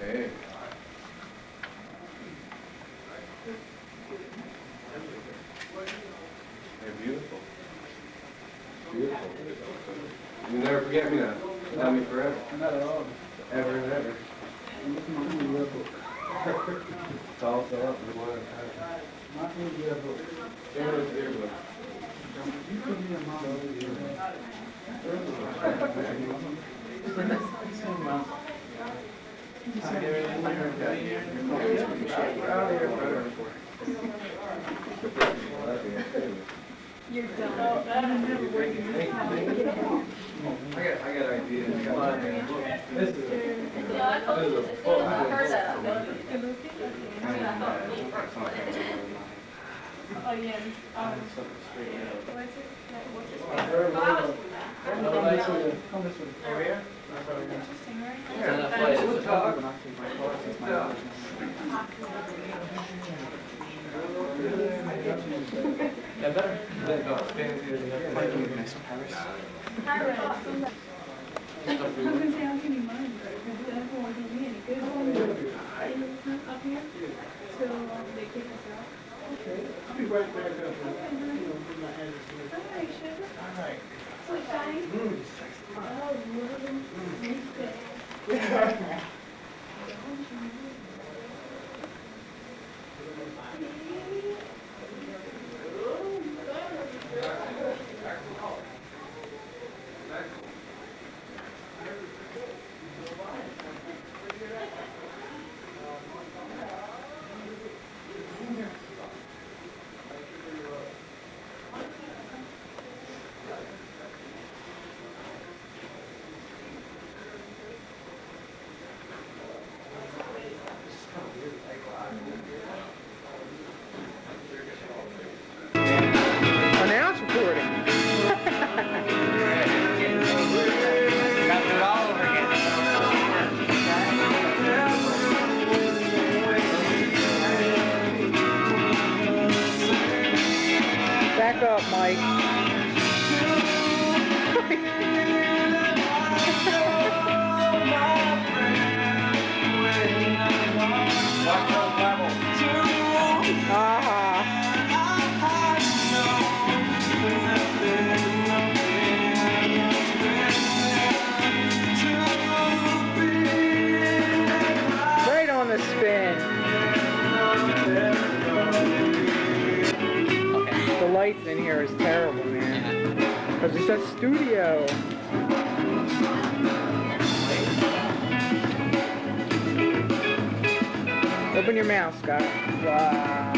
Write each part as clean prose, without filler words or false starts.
Hey. They're beautiful. Beautiful. You never forget me now. Love me forever. Not at all. Ever and ever. It's all set up in one time. My favorite yearbook. Sarah's yearbook. You put me in my You're done. I'm never working this time. I got ideas. This is a full house. Oh, yeah. Something straight out. What's his face? Area? Interesting, right? Yeah, we'll talk. Yeah, better. Paris. I'm gonna say, how can you mind? Because that won't do me any good. Up here, till they kick us out. Okay. I'll be right back up. Put my address here. All right, sugar. All right. Sweet thing. Oh, Announce recording. Back up, Mike. Right on the spin. The lights in here is terrible, man. Because it's a studio. Open your mouth, Scott. Wow.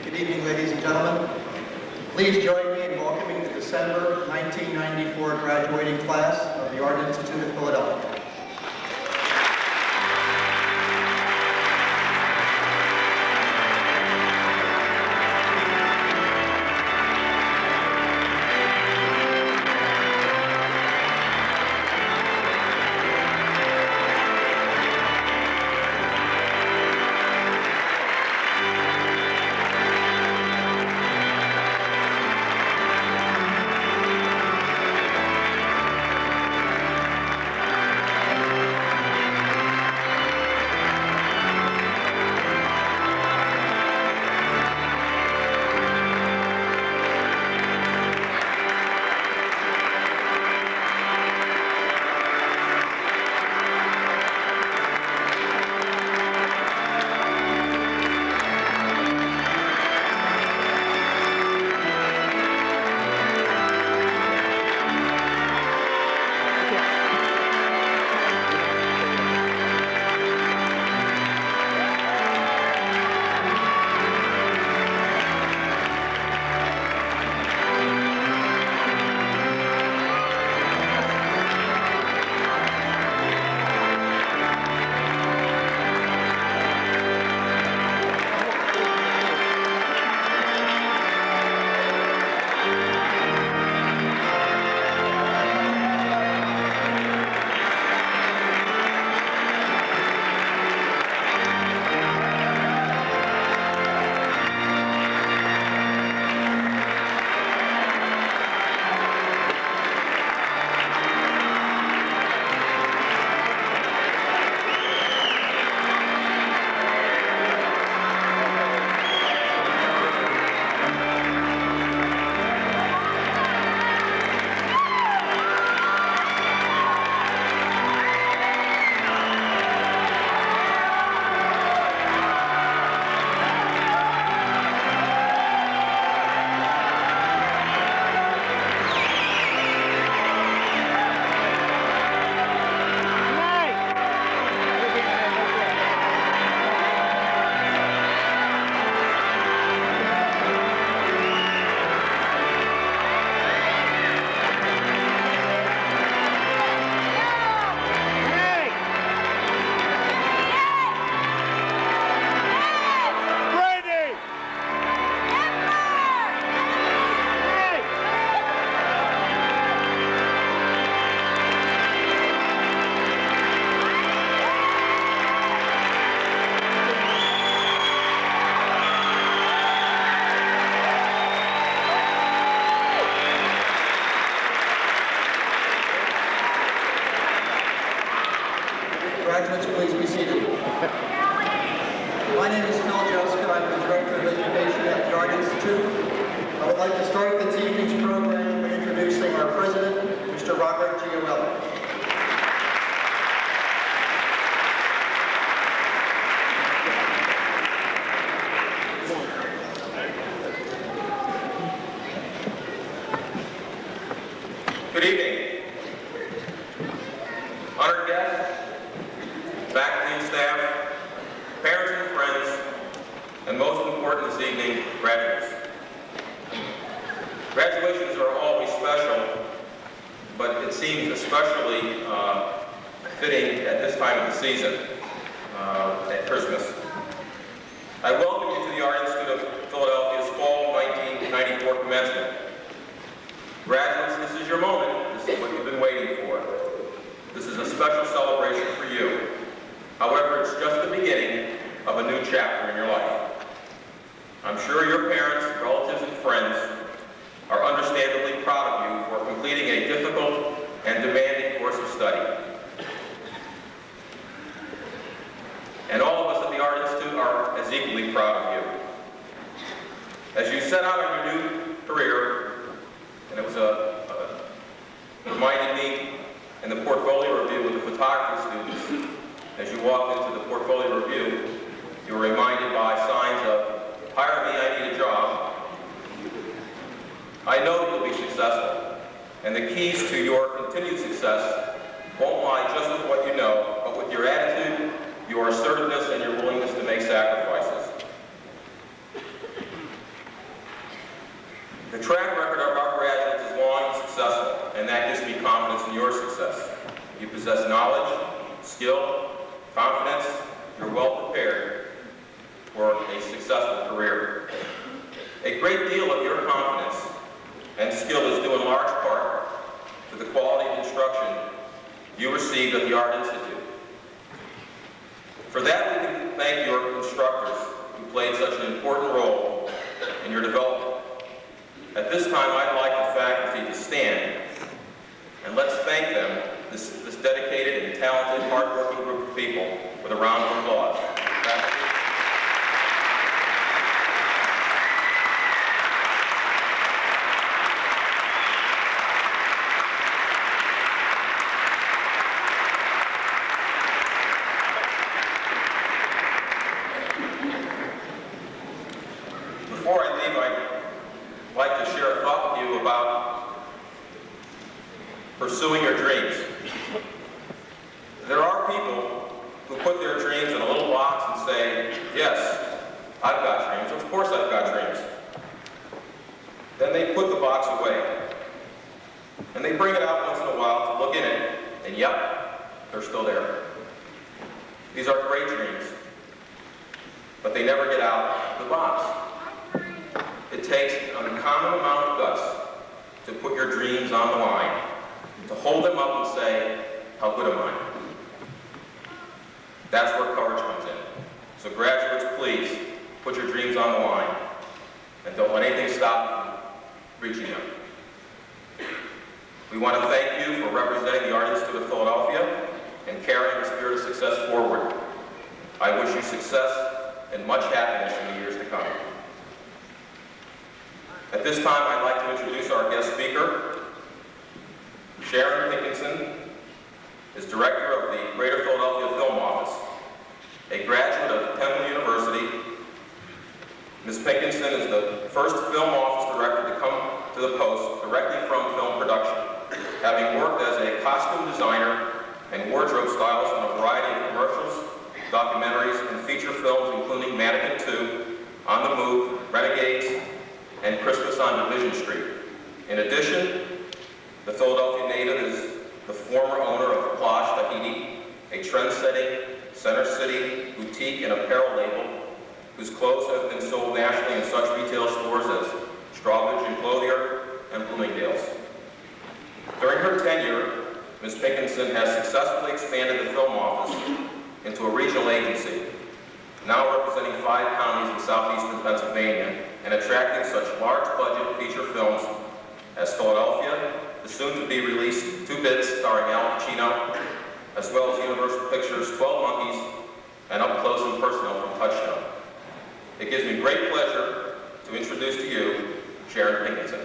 Good evening, ladies and gentlemen. Please join me in welcoming the December 1994 graduating class of the Art Institute of Philadelphia. Good evening. Honored guests, faculty and staff, parents and friends, and most important this evening, graduates. Graduations are always special, but it seems especially fitting at this time of the season, at Christmas. I welcome you to the Art Institute of Philadelphia's Fall 1994 commencement. Graduates, this is your moment. This is what you've been waiting for. This is a special celebration for you. However, it's just the beginning of a new chapter in your life. I'm sure your parents, relatives, and friends are understandably proud of you for completing a difficult and demanding course of study. And all of us at the Art Institute are as equally proud of you. As you set out on your new career, and it was reminded me in the portfolio review with the photography students, as you walked into the portfolio review, you were reminded by signs of, hire me, I need a job. I know that you'll be successful, and the keys to your continued success won't lie just with what you know, but with your attitude, your assertiveness, and your willingness to make sacrifices. The track record of our graduates is long and successful, and that gives me confidence in your success. You possess knowledge, skill, confidence, you're well prepared for a successful career. A great deal of your confidence and skill is due in large part to the quality of instruction you received at the Art Institute. For that, we can thank your instructors who played such an important role in your development. At this time, I'd like the faculty to stand, and let's thank them, this dedicated and talented, hard-working group of people, with a round of applause. Before I leave, I'd like to share a thought with you about pursuing your dreams. There are people who put their dreams in a little box and say, yes, I've got dreams. Of course I've got dreams. Then they put the box away. And they bring it out once in a while to look in it, and yep, they're still there. These are great dreams, but they never get out of the box. It takes an uncommon amount of guts to put your dreams on the line, to hold them up and say, how good am I? That's where courage comes in. So graduates, please, put your dreams on the line, and don't let anything stop you from reaching them. We want to thank you for representing the Art Institute of Philadelphia and carrying the spirit of success forward. I wish you success and much happiness in the years to come. At this time, I'd like to introduce our guest speaker. Sharon Pinkinson is director of the Greater Philadelphia Film Office, a graduate of Temple University. Ms. Pinkinson is the first film office director to come to the post directly from film production, having worked as a costume designer and wardrobe stylist on a variety of commercials, documentaries, and feature films, including Mannequin 2, On the Move, Renegades, and Christmas on Division Street. In addition, the Philadelphia native is the former owner of the Plage Tahiti, a trend-setting Center City boutique and apparel label whose clothes have been sold nationally in such retail stores as Strawbridge and Clothier and Bloomingdale's. During her tenure, Ms. Pinkinson has successfully expanded the film office into a regional agency, now representing 5 counties in southeastern Pennsylvania and attracting such large budget feature films as Philadelphia, the soon-to-be-released Two Bits starring Al Pacino, as well as Universal Pictures' 12 Monkeys and Up Close and Personal from Touchstone. It gives me great pleasure to introduce to you Sharon Pinkinson.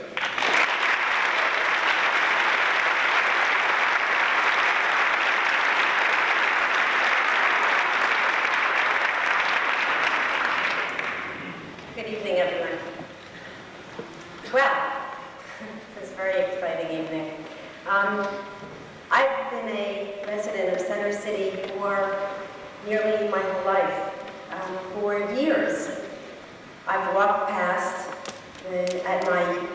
Good evening, everyone. Well, this is a very exciting evening. I've been a resident of Center City for nearly my whole life. For years, I've walked past, at my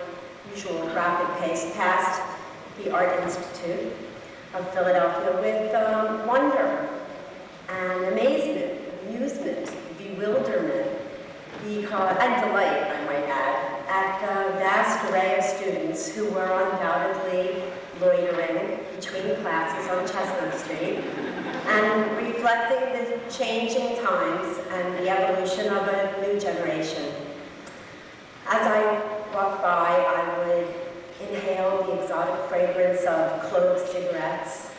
usual rapid pace, past the Art Institute of Philadelphia with wonder and amazement, amusement, bewilderment, and delight, I might add, at the vast array of students who were undoubtedly loitering between classes on Chestnut Street and reflecting the changing times and the evolution of a new generation. As I walked by, I would inhale the exotic fragrance of clove cigarettes,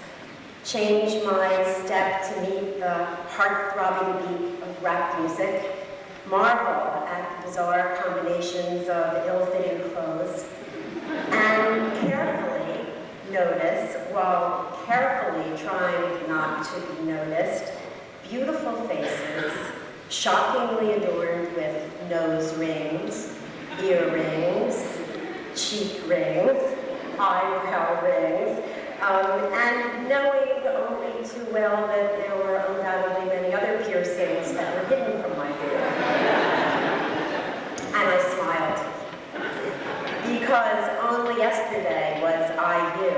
change my step to meet the heart-throbbing beat of rap music, marvel at the bizarre combinations of ill-fitting clothes, and carefully notice, while carefully trying not to be noticed, beautiful faces, shockingly adorned with nose rings, earrings, cheek rings, eyebrow rings, and knowing only too well that there were undoubtedly many other piercings that were hidden from my view. And I smiled, because only yesterday was I you.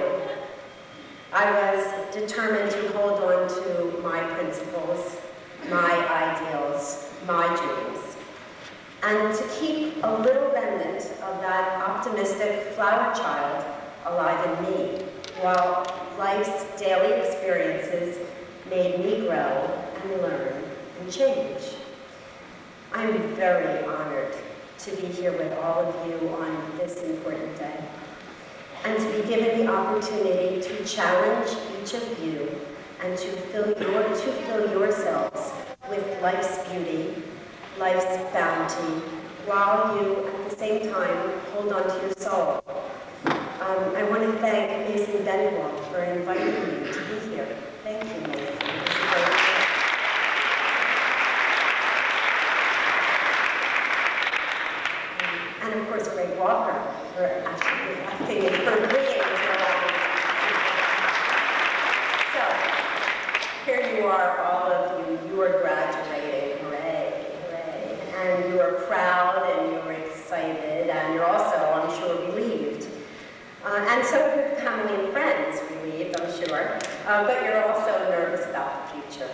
I was determined to hold on to my principles, my ideals, my dreams, and to keep a little remnant of that optimistic flower child alive in me, while life's daily experiences made me grow and learn and change. I'm very honored to be here with all of you on this important day, and to be given the opportunity to challenge each of you and to fill yourselves with life's beauty, life's bounty, while you at the same time hold on to your soul. I want to thank Mason Benwald for inviting me to be here. Thank you, Mason. And of course, Greg Walker for actually asking me for greetings. So, here you are, all of you. You are graduating. Hooray, hooray. And you are proud, and you are excited, and you're also, I'm sure, relieved. And so are your family and friends, relieved, I'm sure. But you're also nervous about the future,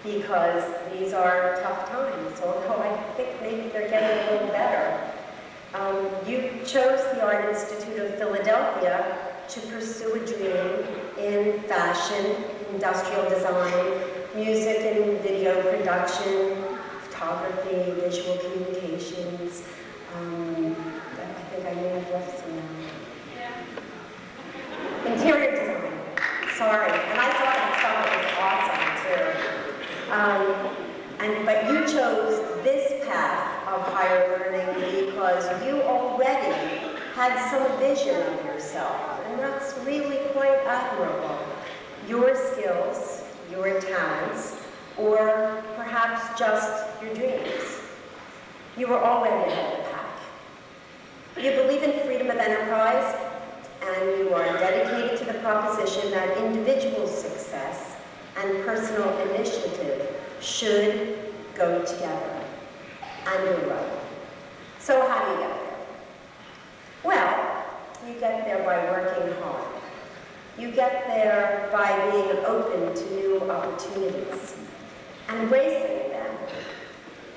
because these are tough times, although I think maybe they're getting a little better. You chose the Art Institute of Philadelphia to pursue a dream in fashion, industrial design, music and video production, photography, visual communications. I think I may have left some. Interior design. Sorry, and I thought that stuff was awesome too. But you chose this path of higher learning because you already had some vision of yourself, and that's really quite admirable. Your skills, your talents, or perhaps just your dreams. You were already ahead of the pack. You believe in freedom of enterprise, and you are dedicated to the proposition that individual success and personal initiative should go together. And you're right. So how do you get there? Well, you get there by working hard. You get there by being open to new opportunities, and embracing them.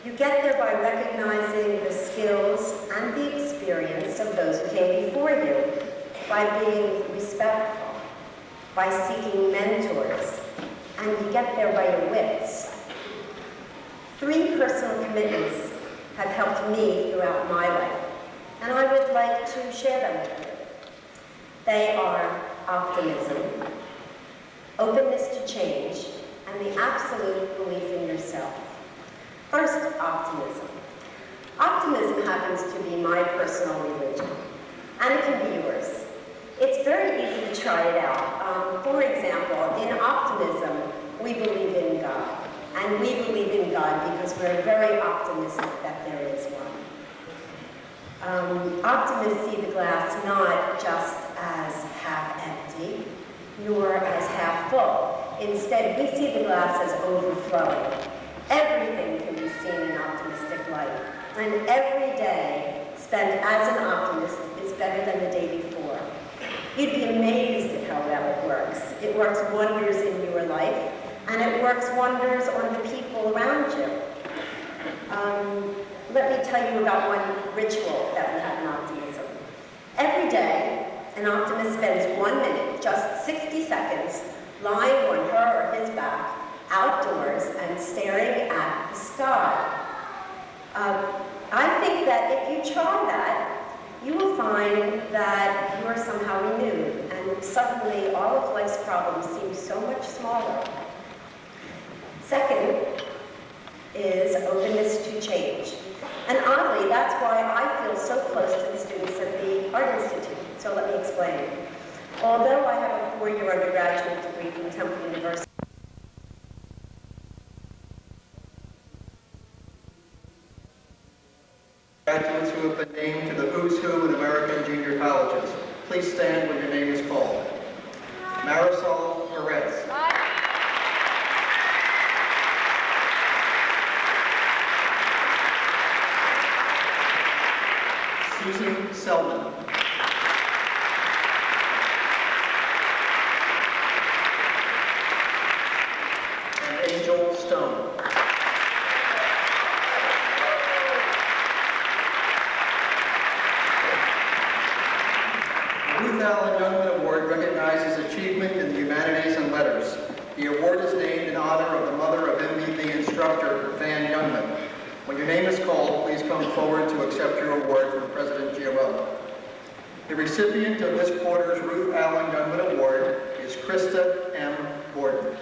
You get there by recognizing the skills and the experience of those who came before you, by being respectful, by seeking mentors, and you get there by your wits. 3 personal commitments have helped me throughout my life, and I would like to share them with you. They are optimism, openness to change, and the absolute belief in yourself. First, optimism. Optimism happens to be my personal religion, and it can be yours. It's very easy to try it out. For example, in optimism, we believe in God. And we believe in God because we're very optimistic that there is one. Optimists see the glass not just as half empty, nor as half full. Instead, we see the glass as overflowing. Everything can be seen in optimistic light, and every day spent as an optimist is better than the day before. You'd be amazed at how well it works. It works wonders in your life, and it works wonders on the people around you. Let me tell you about one ritual that we have in optimism. Every day, an optimist spends 1 minute, just 60 seconds, lying on her or his back, outdoors, and staring at the sky. I think that if you try that, you will find that you are somehow renewed, and suddenly all of life's problems seem so much smaller. Second is openness to change. And oddly, that's why I feel so close to the students at the Art Institute. So let me explain. Although I have a 4-year undergraduate degree from Temple University, Graduates who have been named to the Who's Who in American Junior Colleges. Please stand when your name is called. Marisol Perez. Susan Selman. And Angel Stone. The Ruth Allen Youngman Award recognizes achievement in the humanities and letters. The award is named in honor of the mother of MVP instructor Van Youngman. When your name is called, please come forward to accept your award from President Gioello. The recipient of this quarter's Ruth Allen Youngman Award is Krista M. Gordon.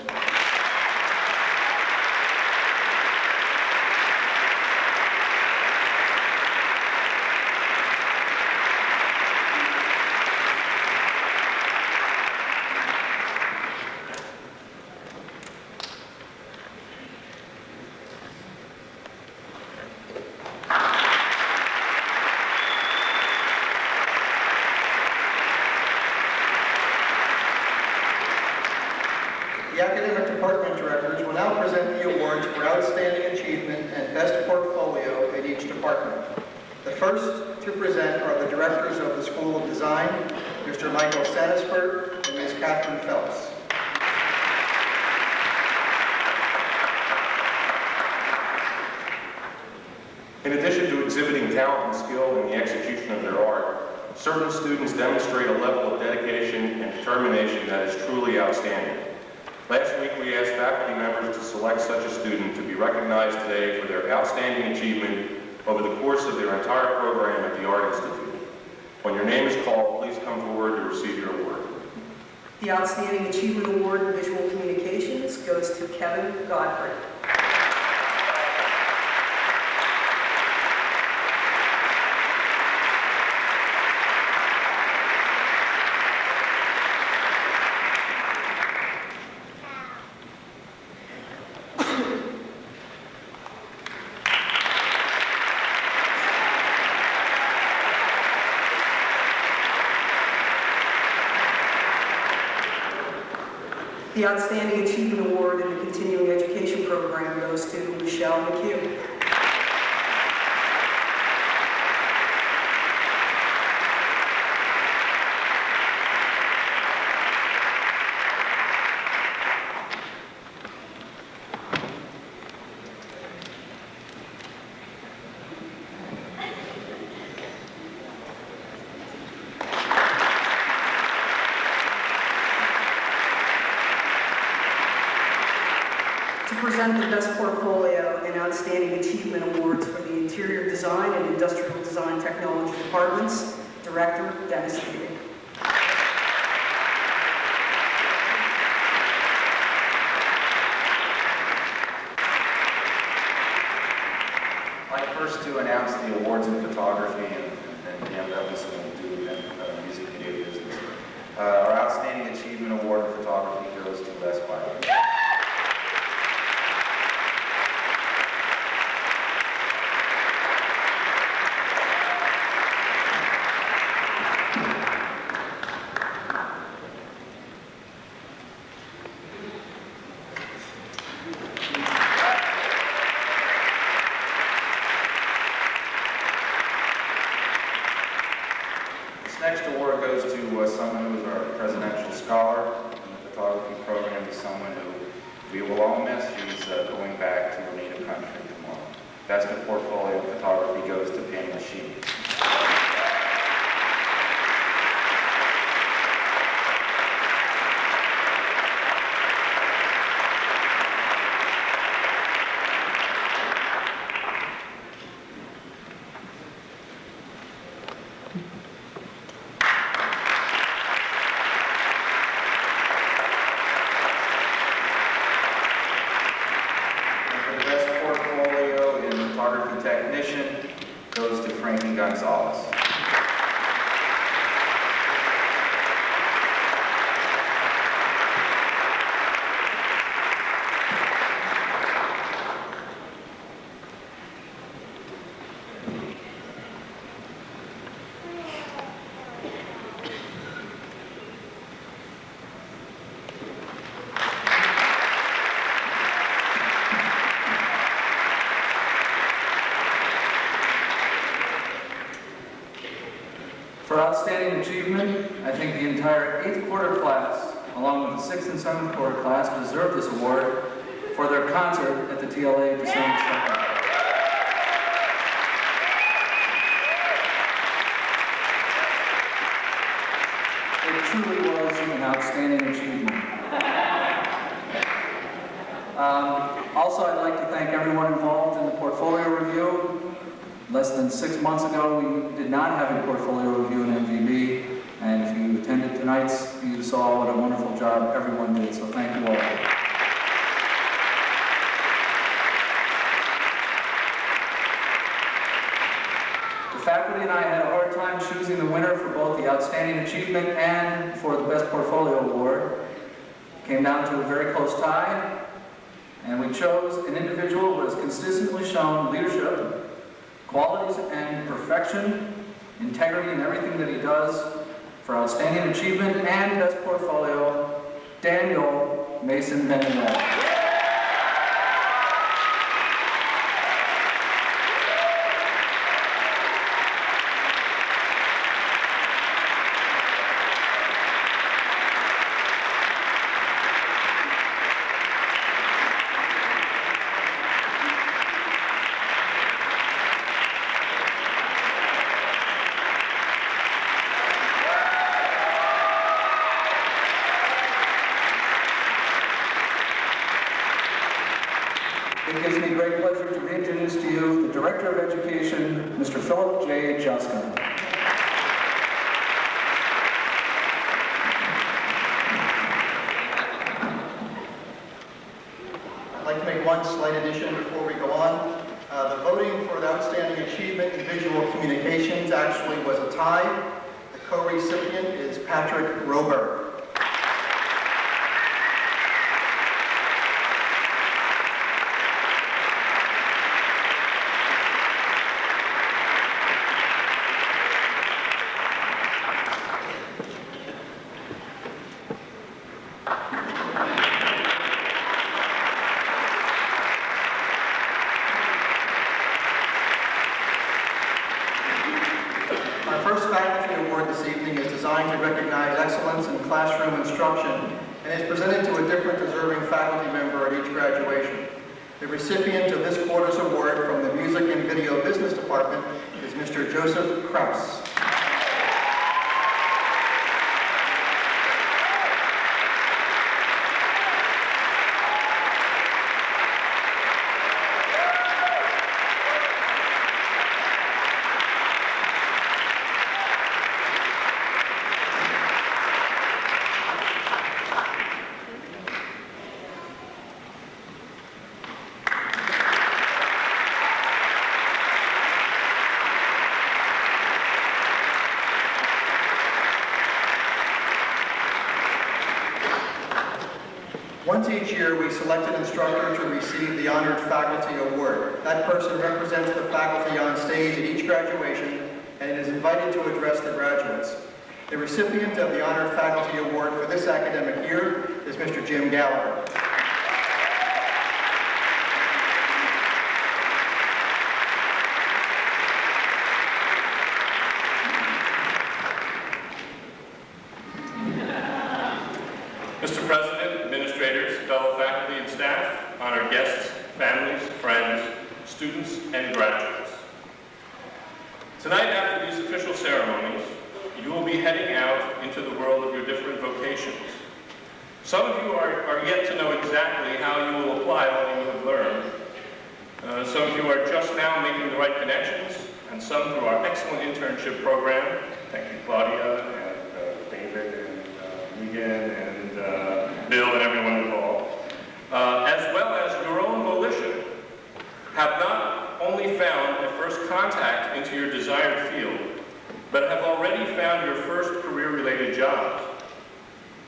The academic department directors will now present the awards for outstanding achievement and best portfolio in each department. The first to present are the directors of the School of Design, Mr. Michael Sanisford and Ms. Catherine Phelps. In addition to exhibiting talent and skill in the execution of their art, certain students demonstrate a level of dedication and determination that is truly outstanding. Last week, we asked faculty members to select such a student to be recognized today for their outstanding achievement over the course of their entire program at the Art Institute. When your name is called, please come forward to receive your award. The Outstanding Achievement Award in Visual Communications goes to Kevin Godfrey. The Outstanding Achievement Award in the Continuing Education Program goes to Michelle McHugh. To present the Best Portfolio and Outstanding Achievement Awards for the Interior Design and Industrial Design Technology Departments, Director Dennis Keating. I'd like first to announce the awards in photography, and Dan Douglas will do the music video business. Our Outstanding Achievement Award in photography goes to Les Byron. Next award goes to someone who is our presidential scholar in the photography program. Is someone who we will all miss. She's going back to her native country tomorrow. Best of portfolio in photography goes to Pamela Sheen. Technician goes to Frankie Gonzalez. For outstanding achievement, I think the entire 8th quarter class, along with the 6th and 7th quarter class, deserve this award for their concert at the TLA December 2nd. It truly was an outstanding achievement. Also, I'd like to thank everyone involved in the portfolio review. Less than 6 months ago, we did not have a portfolio review in MVB, and if you attended tonight's, you saw what a wonderful job everyone did, so thank you all. The faculty and I had a hard time choosing the winner for both the Outstanding Achievement and for the Best Portfolio Award. It came down to a very close tie, and we chose an individual who has consistently shown leadership, qualities and perfection, integrity in everything that he does for outstanding achievement and best portfolio, Daniel Mason Benioff. It gives me great pleasure to reintroduce to you the Director of Education, Mr. Philip J. Juska. I'd like to make one slight addition before we go on. The voting for the Outstanding Achievement in Visual Communications actually was a tie. The co-recipient is Patrick Roberg. Our first faculty award this evening is designed to recognize excellence in classroom instruction and is presented to a different deserving faculty member at each graduation. The recipient of this quarter's award from the Music and Video Business Department is Mr. Joseph Krause. Once each year, we select an instructor to receive the Honored Faculty Award. That person represents the faculty on stage at each graduation and is invited to address the graduates. The recipient of the Honored Faculty Award for this academic year is Mr. Jim Gallagher. students and graduates. Tonight, after these official ceremonies, you will be heading out into the world of your different vocations. Some of you are yet to know exactly how you will apply what you have learned. Some of you are just now making the right connections, and some through our excellent internship program. Thank you, Claudia, and David, and Megan, and Bill, and everyone involved. As well as your own volition, have not only found a first contact into your desired field, but have already found your first career-related jobs.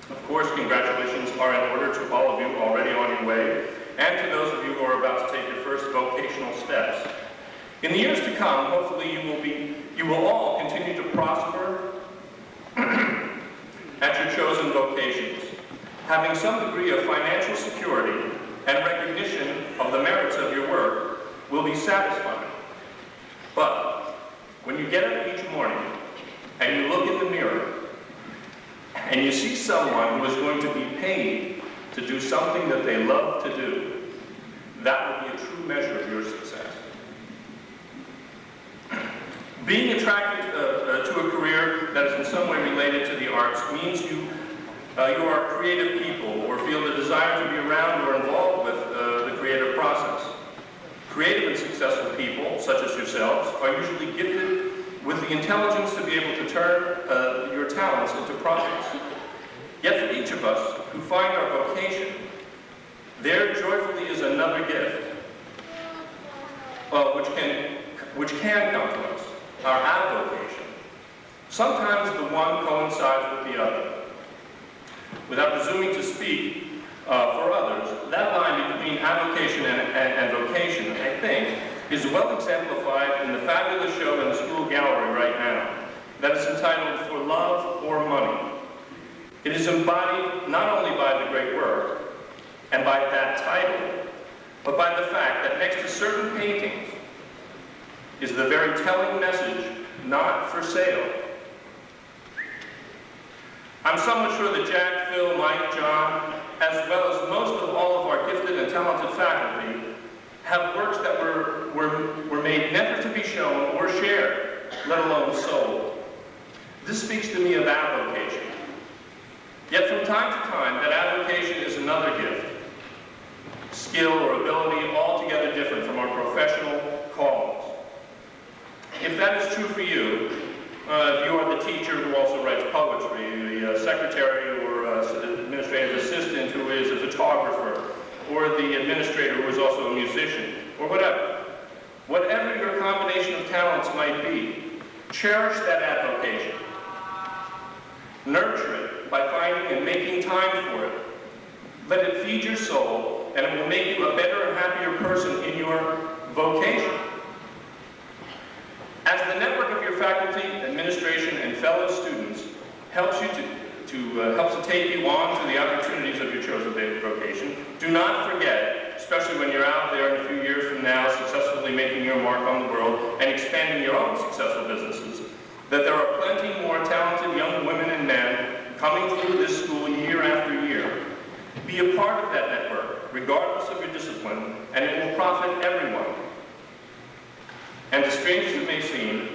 Of course, congratulations are in order to all of you already on your way, and to those of you who are about to take your first vocational steps. In the years to come, hopefully you will all continue to prosper at your chosen vocations, having some degree of financial security and recognition of the merits of your work will be satisfying. But when you get up each morning and you look in the mirror and you see someone who is going to be paid to do something that they love to do, that will be a true measure of your success. Being attracted to a career that is in some way related to the arts means you are creative people or feel the desire to be around or involved with the creative process. Creative and successful people, such as yourselves, are usually gifted with the intelligence to be able to turn your talents into profits. Yet for each of us who find our vocation, there joyfully is another gift, which can come to us, our avocation. Sometimes the one coincides with the other. Without presuming to speak for others, that line between avocation and vocation, I think, is well exemplified in the fabulous show in the school gallery right now that is entitled For Love or Money. It is embodied not only by the great work and by that title, but by the fact that next to certain paintings is the very telling message, not for sale. I'm somewhat sure that Jack, Phil, Mike, John, as well as most of all of our gifted and talented faculty, have works that were made never to be shown or shared, let alone sold. This speaks to me of avocation. Yet from time to time, that avocation is another gift, skill or ability altogether different from our professional callings. If that is true for you, if you are the teacher who also writes poetry, the secretary or administrative assistant who is a photographer, or the administrator who is also a musician, or whatever your combination of talents might be, cherish that avocation. Nurture it by finding and making time for it. Let it feed your soul, and it will make you a better and happier person in your vocation. As the network of your faculty, administration, and fellow students helps you to take you on to the opportunities of your chosen vocation, do not forget, especially when you're out there in a few years from now successfully making your mark on the world and expanding your own successful businesses, that there are plenty more talented young women and men coming through this school year after year. Be a part of that network, regardless of your discipline, and it will profit everyone. And as strange as it may seem,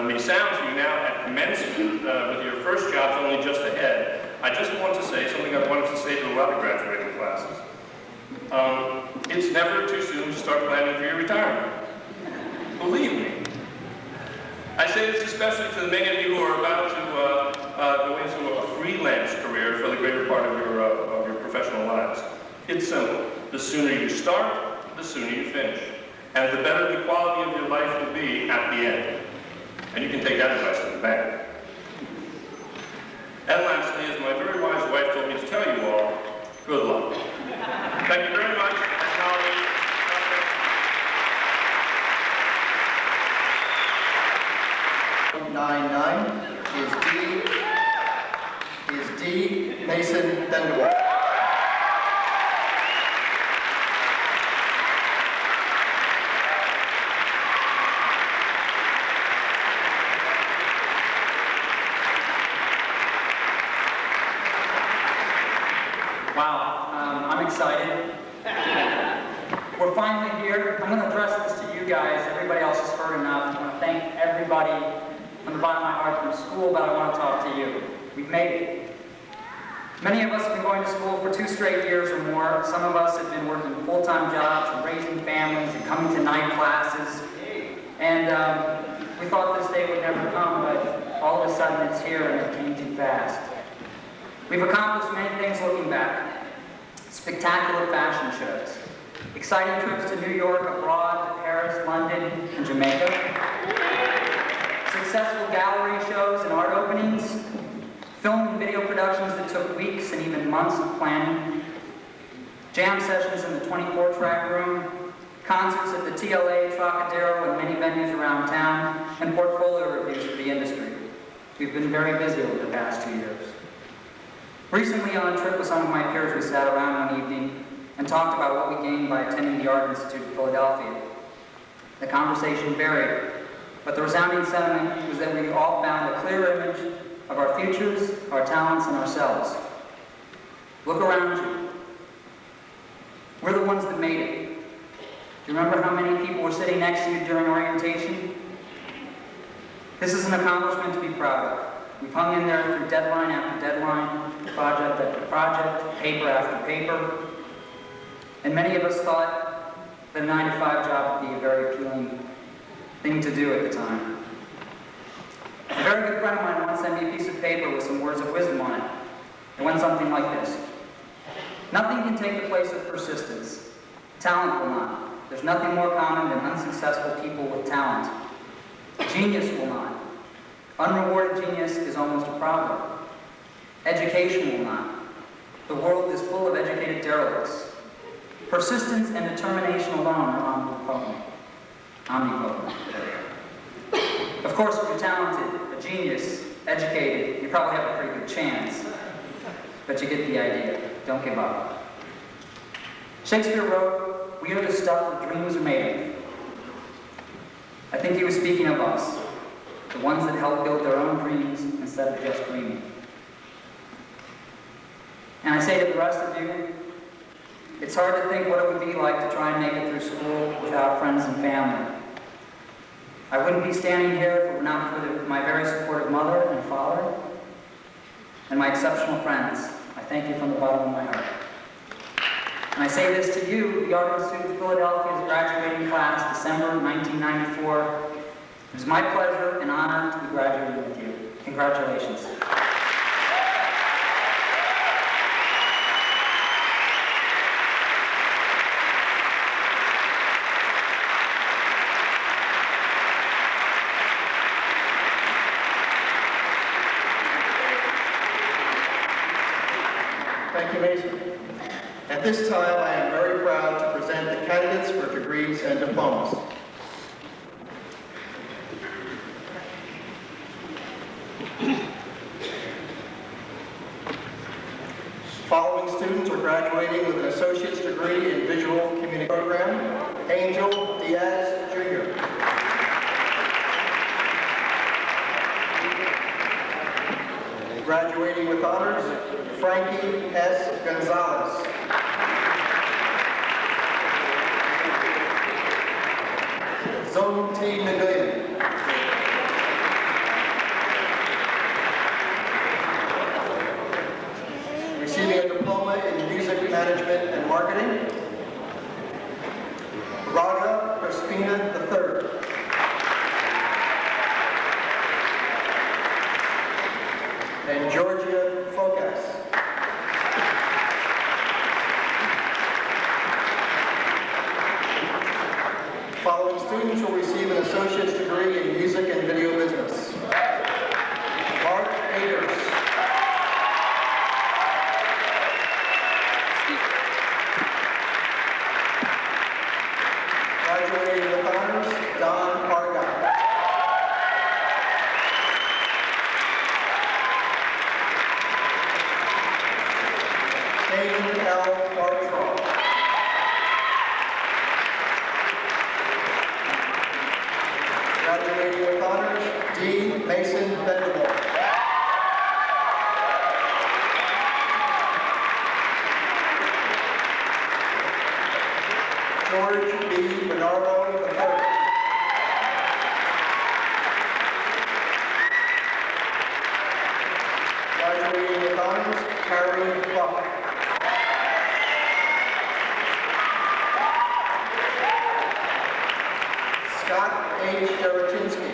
may sound to you now at commencement, with your first jobs only just ahead, I just want to say something I've wanted to say to a lot of graduating classes. It's never too soon to start planning for your retirement. Believe me. I say this especially to the many of you who are about to go into a freelance career for the greater part of your professional lives. It's simple. The sooner you start, the sooner you finish. And the better the quality of your life will be at the end. And you can take that advice to the bank. And lastly, as my very wise wife told me to tell you all, good luck. Thank you very much. And now 99 is D. Mason Bendewar. Wow, I'm excited. We're finally here. I'm going to everybody from the bottom of my heart from school, but I want to talk to you. We've made it. Many of us have been going to school for 2 straight years or more. Some of us have been working full-time jobs and raising families and coming to night classes. And we thought this day would never come, but all of a sudden it's here and it came too fast. We've accomplished many things looking back. Spectacular fashion shows, exciting trips to New York, abroad, to Paris, London, and Jamaica. Successful gallery shows and art openings. Film and video productions that took weeks and even months of planning. Jam sessions in the 24-track room. Concerts at the TLA, Trocadero, and many venues around town. And portfolio reviews for the industry. We've been very busy over the past 2 years. Recently on a trip with some of my peers, we sat around one evening and talked about what we gained by attending the Art Institute of Philadelphia. The conversation varied, but the resounding sentiment was that we all found a clear image of our futures, our talents, and ourselves. Look around you. We're the ones that made it. Do you remember how many people were sitting next to you during orientation? This is an accomplishment to be proud of. We've hung in there through deadline after deadline, project after project, paper after paper. And many of us thought that a 9-to-5 job would be a very appealing thing to do at the time. A very good friend of mine once sent me a piece of paper with some words of wisdom on it. It went something like this. Nothing can take the place of persistence. Talent will not. There's nothing more common than unsuccessful people with talent. Genius will not. Unrewarded genius is almost a problem. Education will not. The world is full of educated derelicts. Persistence and determination alone are omnipotent. Of course, if you're talented, a genius, educated, you probably have a pretty good chance. But you get the idea. Don't give up. Shakespeare wrote, "We are the stuff that dreams are made of." I think he was speaking of us, the ones that help build their own dreams instead of just dreaming. And I say to the rest of you, it's hard to think what it would be like to try and make it through school without friends and family. I wouldn't be standing here if it were not for my very supportive mother and father and my exceptional friends. I thank you from the bottom of my heart. And I say this to you, the Art Institute of Philadelphia's graduating class, December 1994. It is my pleasure and honor to be graduating with you. Congratulations. Thank you, Mason. At this time, I am very proud to present the candidates for degrees and diplomas. Following students are graduating with an associate's degree in visual communication program. Angel Diaz, Jr. Graduating with honors, Frankie S. Gonzalez. Zone T. McGillian. Receiving a diploma in music management and marketing, Raja Crispina III. And Georgia Focas. Following students will receive an associate's degree in music and video business. Mark Akers. Graduating with honors, Don Argyle. David L. Bartraw. Graduating with honors, D. Mason Benjamin. George B. Bernardo III. Harry Buck. Scott H. Derechinsky.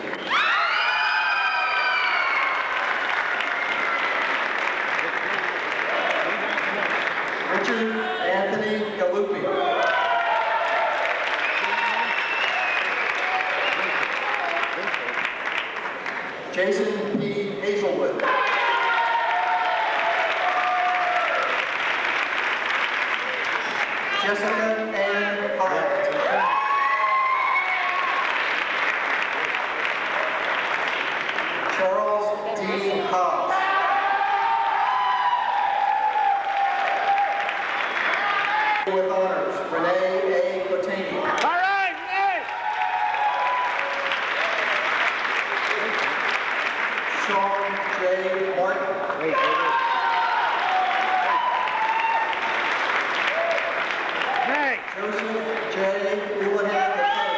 Richard Anthony Galuppi. Jason P. Hazelwood. Jessica Ann Hart. Charles D. Hobbs. With honors, Renee A. Cotani. All right, Renee! Sean J. Martin. Wait. Hey! Joseph J. Houlihan III.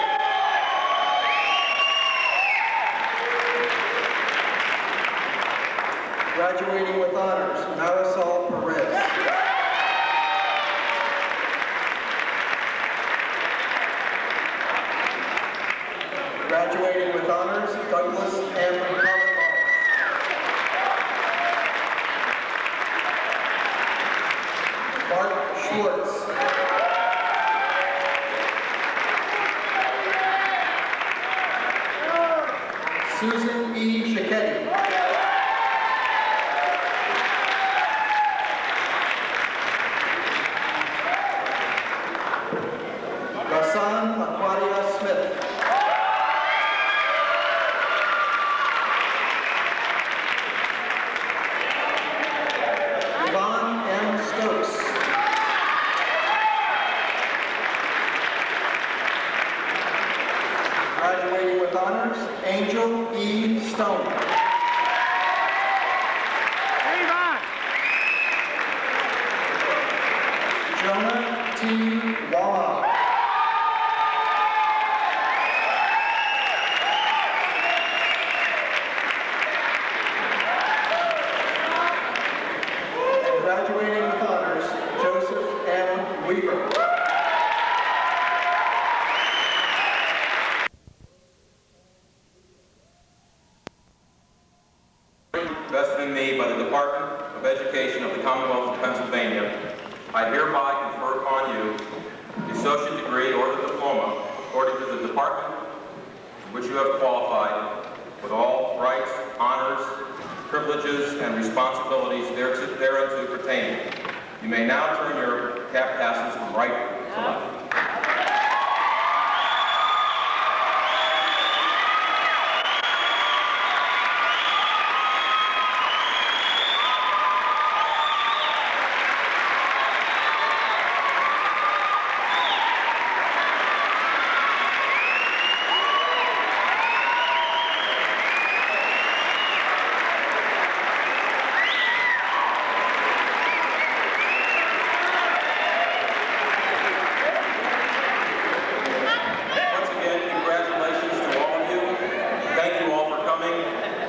Graduating with honors, Marisol Perez. Graduating with honors, Douglas M. Collins. Mark Schwartz. Susan E. Schicchetti. Rasan Aquadia Smith. Yvonne M. Stokes. Graduating with honors, Angel E. Stone. Hey, Yvonne! Jonah T. Walla. And graduating with honors, Joseph M. Weaver. Vested in me by the Department of Education of the Commonwealth of Pennsylvania, I hereby confer upon you the associate degree or the diploma according to the department to which you have qualified with all rights, honors, privileges, and responsibilities thereunto pertaining. You may now turn your cap passes from right to left.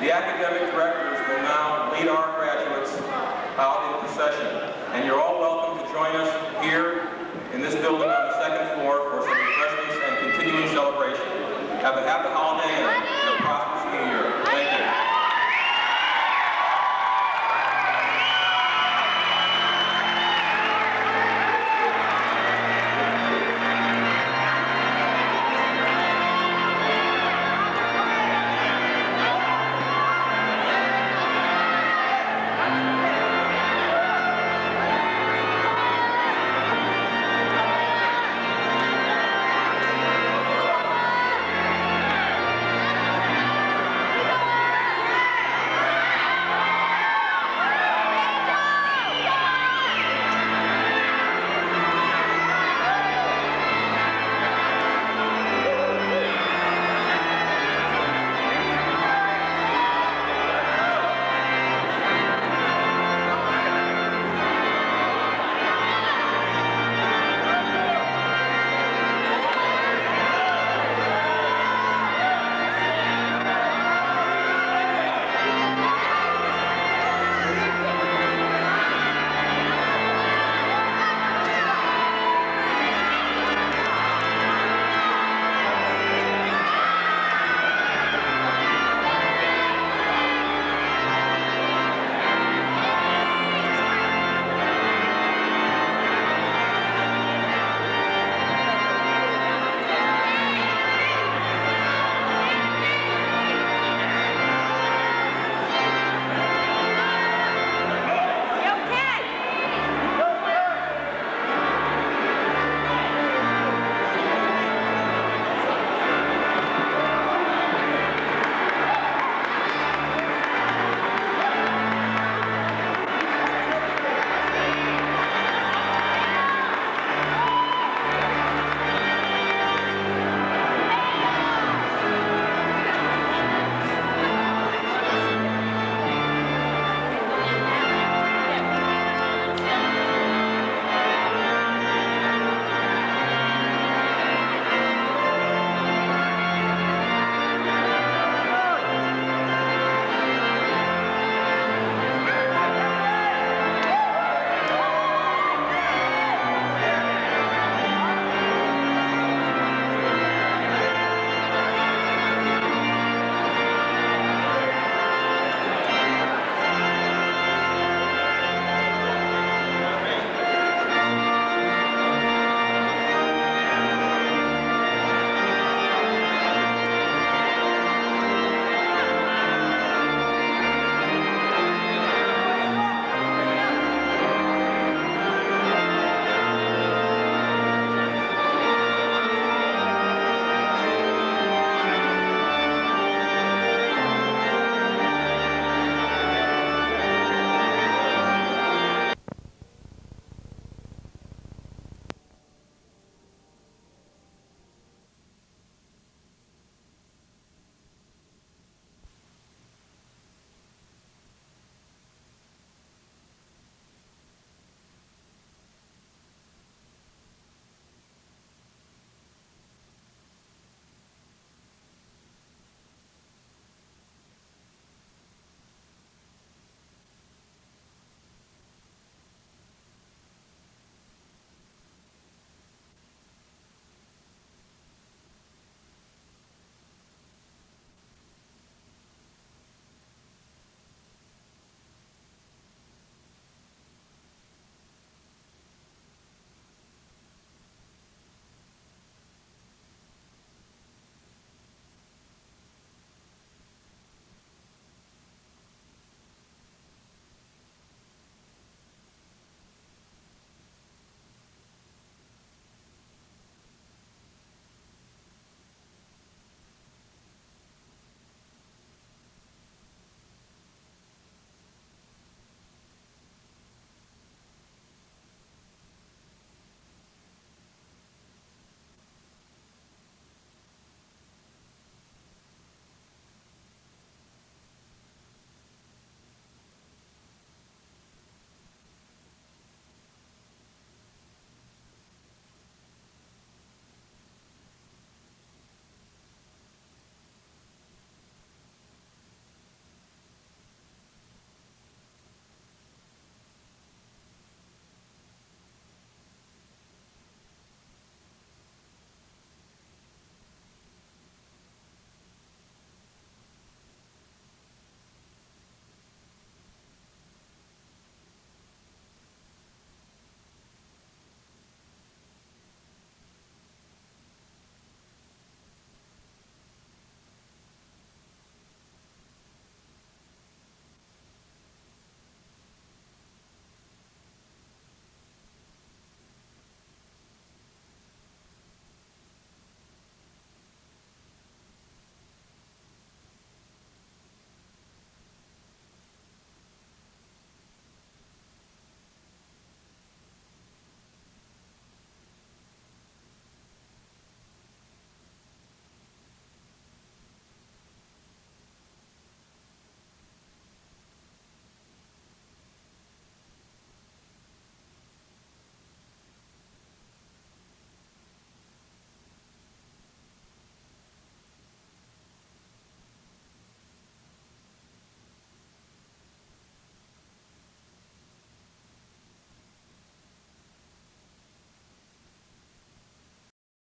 The academic directors will now lead our graduates out in procession, and you're all welcome to join us here in this building on the second floor for some refreshments and continuing celebration. Have a happy